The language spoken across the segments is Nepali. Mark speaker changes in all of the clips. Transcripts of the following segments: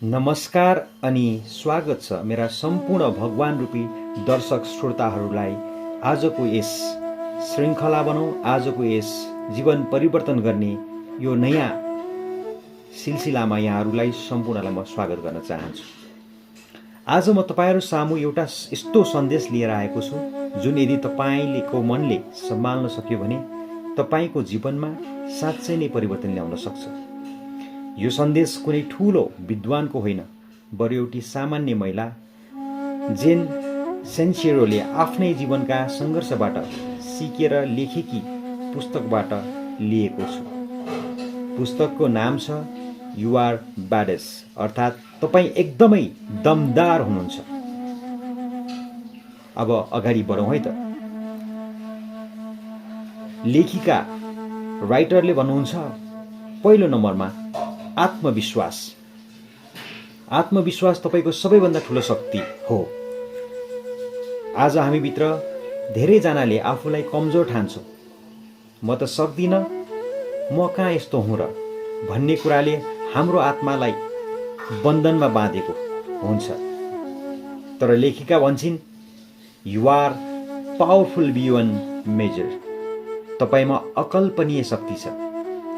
Speaker 1: नमस्कार अनि स्वागत छ मेरा सम्पूर्ण भगवान रूपी दर्शक श्रोताहरूलाई आजको यस श्रृङ्खला भनौँ, आजको यस जीवन परिवर्तन गर्ने यो नयाँ सिलसिलामा यहाँहरूलाई सम्पूर्णलाई म स्वागत गर्न चाहन्छु। आज म तपाईँहरू सामु एउटा यस्तो सन्देश लिएर आएको छु जुन यदि तपाईँको मनले सम्हाल्न सक्यो भने तपाईँको जीवनमा साँच्चै नै परिवर्तन ल्याउन सक्छ। यो सन्देश कुनै ठूलो विद्वानको होइन, बरु एउटी सामान्य महिला जेन सेन्सिरोले आफ्नै जीवनका सङ्घर्षबाट सिकेर लेखेकी पुस्तकबाट लिएको छु। पुस्तकको नाम छ यु आर ब्याडेस, अर्थात् तपाईँ एकदमै दमदार हुनुहुन्छ। अब अगाडि बढौँ है त। लेखिका राइटरले भन्नुहुन्छ पहिलो नम्बरमा आत्मविश्वास। आत्मविश्वास तपाईँको सबैभन्दा ठुलो शक्ति हो। आज हामीभित्र धेरैजनाले आफूलाई कमजोर ठान्छौँ। म त सक्दिनँ, म कहाँ यस्तो हुँ र भन्ने कुराले हाम्रो आत्मालाई बन्धनमा बाँधेको हुन्छ। तर लेखिका भन्छन् you are powerful beyond measure. तपाईँमा अकल्पनीय शक्ति छ,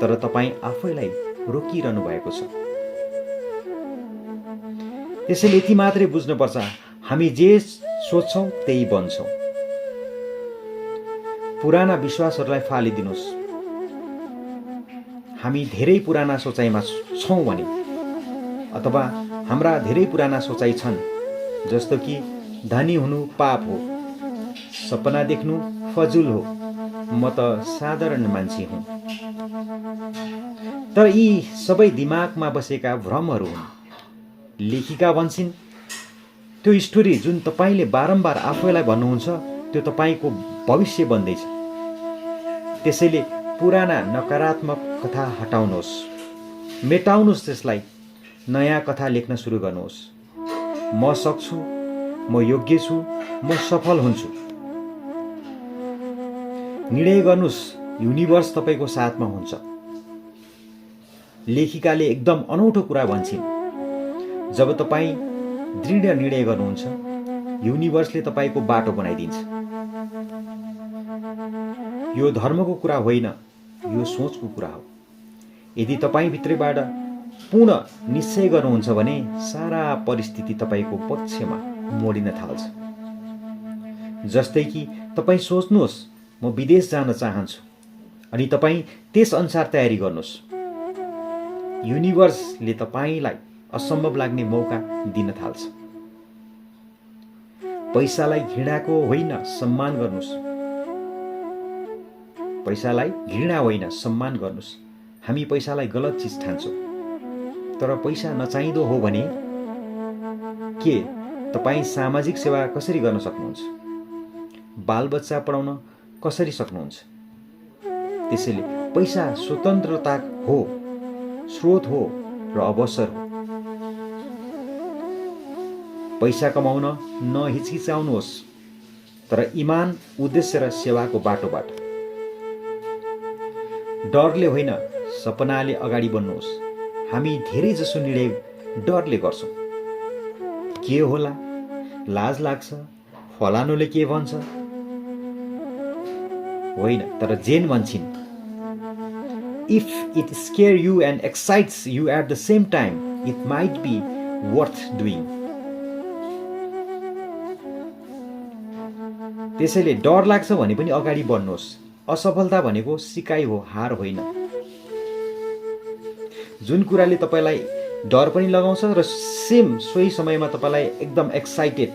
Speaker 1: तर तपाईँ आफैलाई रोकिरहनु भएको छ। त्यसैले यति मात्रै बुझ्नुपर्छ, हामी जे सोच्छौँ त्यही बन्छौँ। पुराना विश्वासहरूलाई फालिदिनुहोस्। हामी धेरै पुराना सोचाइमा छौँ भने, अथवा हाम्रा धेरै पुराना सोचाइ छन्, जस्तो कि धनी हुनु पाप हो, सपना देख्नु फजुल हो, म त साधारण मान्छे हुँ। तर यी सबै दिमागमा बसेका भ्रमहरू हुन्। लेखिका भन्छन् त्यो स्टोरी जुन तपाईँले बारम्बार आफैलाई भन्नुहुन्छ त्यो तपाईँको भविष्य बन्दैछ। त्यसैले पुराना नकारात्मक कथा हटाउनुहोस्, मेटाउनुहोस्, त्यसलाई नयाँ कथा लेख्न सुरु गर्नुहोस्। म सक्छु, म योग्य छु, म सफल हुन्छु। निर्णय गर्नुहोस्, युनिभर्स तपाईँको साथमा हुन्छ। लेखिकाले एकदम अनौठो कुरा भन्छन्, जब तपाईँ दृढ निर्णय गर्नुहुन्छ युनिभर्सले तपाईँको बाटो बनाइदिन्छ। यो धर्मको कुरा होइन, यो सोचको कुरा हो। यदि तपाईँ भित्रबाट पूर्ण निश्चय गर्नुहुन्छ भने सारा परिस्थिति तपाईँको पक्षमा मोडिन थाल्छ। जस्तै कि तपाईँ सोच्नुहोस् म विदेश जान चाहन्छु, अनि तपाईँ त्यस अनुसार तयारी गर्नुहोस्। युनिभर्सले तपाईँलाई असम्भव लाग्ने मौका दिन थाल्छ। पैसालाई घृणाको होइन सम्मान गर्नुहोस्। पैसालाई घृणा होइन सम्मान गर्नुहोस्। हामी पैसालाई गलत चिज ठान्छौँ। तर पैसा नचाहिँदो हो भने के तपाईँ सामाजिक सेवा कसरी गर्न सक्नुहुन्छ? बालबच्चा पढाउन कसरी सक्नुहुन्छ? त्यसैले पैसा स्वतन्त्रता हो, स्रोत हो र अवसर हो। पैसा कमाउन नहिचकिचाउनुहोस्, तर इमान, उद्देश्य र सेवाको बाटोबाट। डरले होइन, सपनाले अगाडि बढ्नुहोस्। हामी धेरै जसो निर्णय डरले गर्छौँ। के होला, लाज लाग्छ, फलानुले के भन्छ, होइन, तर जेन भन्छन् if it scare you and excites you at the same time it might be worth doing. त्यसैले डर लाग्छ भने पनि अगाडि बढ्नुहोस्। असफलता भनेको सिकाइ हो, हार होइन। जुन कुराले तपाईँलाई डर पनि लगाउँछ र सोही समयमा तपाईँलाई एकदम एक्साइटेड,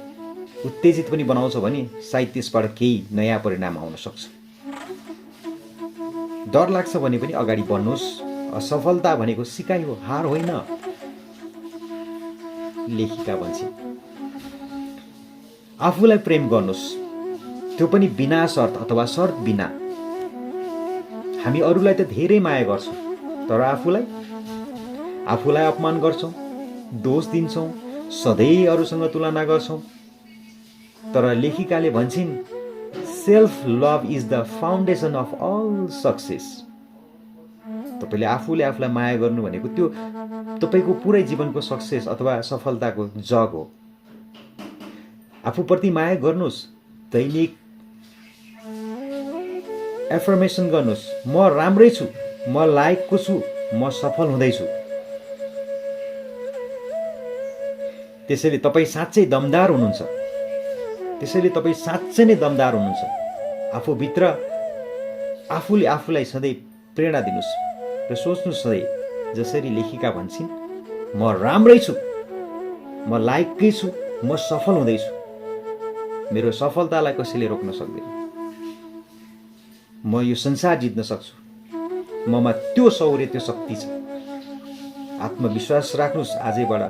Speaker 1: उत्तेजित पनि बनाउँछ भने सायद त्यसबाट केही नयाँ परिणाम आउन सक्छ। डर लाग्छ भने पनि अगाडि बढ्नुहोस्। असफलता भनेको सिकाइ हो, हार होइन। लेखिका भन्छ आफूलाई प्रेम गर्नुहोस्, त्यो पनि बिना शर्त अथवा शर्त बिना। हामी अरूलाई त धेरै माया गर्छौँ, तर आफूलाई अपमान गर्छौँ, दोष दिन्छौँ, सधैँ अरूसँग तुलना गर्छौँ। तर लेखिकाले भन्छन् self love is the foundation of all success. तपाईँले आफूले आफूलाई माया गर्नु भनेको त्यो तपाईँको पुरै जीवनको सक्सेस अथवा सफलताको जग हो। आफूप्रति माया गर्नुहोस्, दैनिक एफर्मेसन गर्नुहोस्, म राम्रै छु, म लायकको छु, म सफल हुँदैछु। त्यसैले तपाईँ साँच्चै दमदार हुनुहुन्छ। त्यसैले तपाईँ साँच्चै नै दमदार हुनुहुन्छ। आफूभित्र आफूले आफूलाई सधैँ प्रेरणा दिनुहोस् र सोच्नुहोस् सधैँ, जसरी लेखिका भन्छन्, म राम्रै छु, म लायककै छु, म सफल हुँदैछु। मेरो सफलतालाई कसैले रोक्न सक्दैन। म यो संसार जित्न सक्छु। ममा त्यो शौर्य, त्यो शक्ति छ। आत्मविश्वास राख्नुहोस्। आजैबाट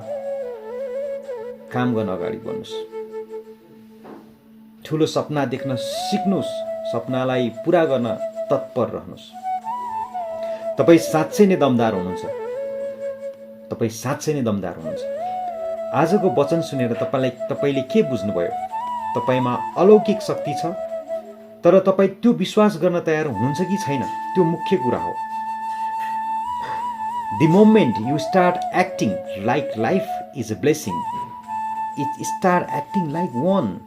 Speaker 1: काम गर्न अगाडि बढ्नुहोस्। ठुलो सपना देख्न सिक्नुहोस्। सपनालाई पुरा गर्न तत्पर रहनुहोस्। तपाईँ साँच्चै नै दमदार हुनुहुन्छ। तपाईँ साँच्चै नै दमदार हुनुहुन्छ। आजको वचन सुनेर तपाईँले के बुझ्नुभयो? तपाईँमा अलौकिक शक्ति छ, तर तपाईँ त्यो विश्वास गर्न तयार हुनुहुन्छ कि छैन, त्यो मुख्य कुरा हो। The moment you start acting like life is a blessing, it start acting like one.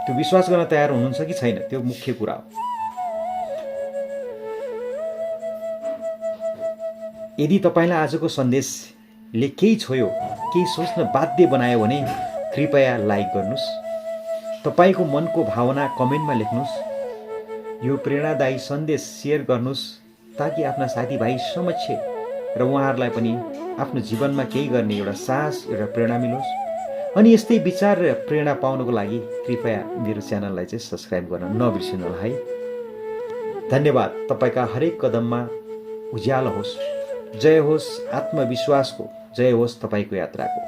Speaker 1: त्यो विश्वास गर्न तयार हुनुहुन्छ कि छैन, त्यो मुख्य कुरा हो। यदि तपाईँलाई आजको सन्देशले केही छोयो, केही सोच्न बाध्य बनायो भने कृपया लाइक गर्नुहोस्। तपाईँको मनको भावना कमेन्टमा लेख्नुहोस्। यो प्रेरणादायी सन्देश सेयर गर्नुहोस् ताकि आफ्ना साथीभाइ समक्ष र उहाँहरूलाई पनि आफ्नो जीवनमा केही गर्ने एउटा साहस, एउटा प्रेरणा मिलोस्। अनि यस्तै विचार र प्रेरणा पाउनको लागि कृपया मेरो च्यानललाई चाहिँ सब्सक्राइब गर्न नबिर्सिनुहोला है। धन्यवाद। तपाईँका हरेक कदममा उज्यालो होस्। जय होस् आत्मविश्वासको, जय होस् तपाईँको यात्राको।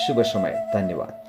Speaker 1: शुभ समय। धन्यवाद।